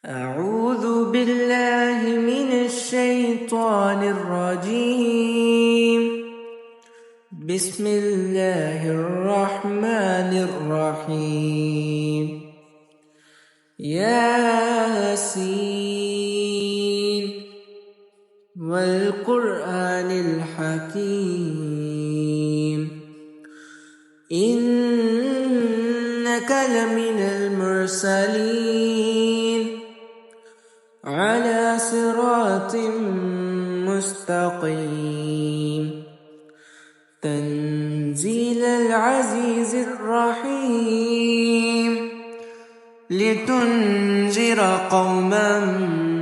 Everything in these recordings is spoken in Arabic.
أعوذ بالله من الشيطان الرجيم. بسم الله الرحمن الرحيم. ياسين والقرآن الحكيم إنك لمن المرسلين على صراط مستقيم تنزيل العزيز الرحيم لتنذر قوما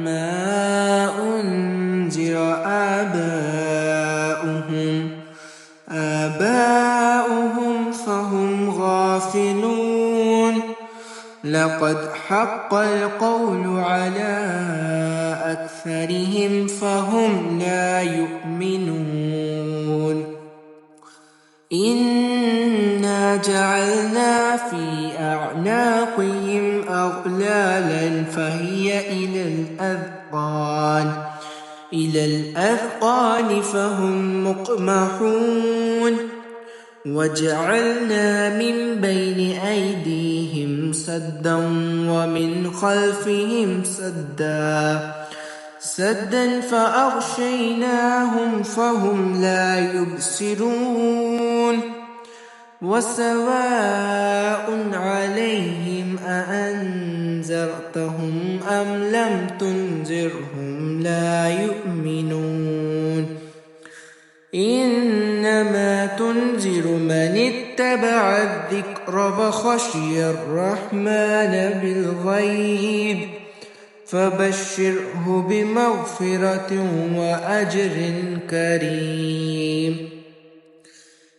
ما أنذر آباؤهم فهم غافلون لقد حق القول على أكثرهم فهم لا يؤمنون إنا جعلنا في أعناقهم أغلالا فهي إلى الأذقان فهم مقمحون وجعلنا من بين أيديهم سدا ومن خلفهم سدا فأغشيناهم فهم لا يبصرون وسواء عليهم أأنذرتهم أم لم تنذرهم لا يؤمنون إنما تنذر من اتبع الذكر وخشي الرحمن بالغيب فبشره بمغفرة وأجر كريم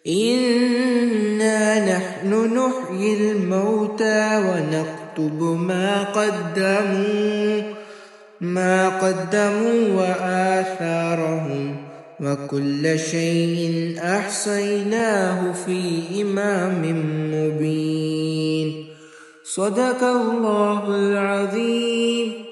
إنا نحن نحيي الموتى ونكتب ما قدموا وآثارهم وكل شيء أحصيناه في إمام مبين صدق الله العظيم.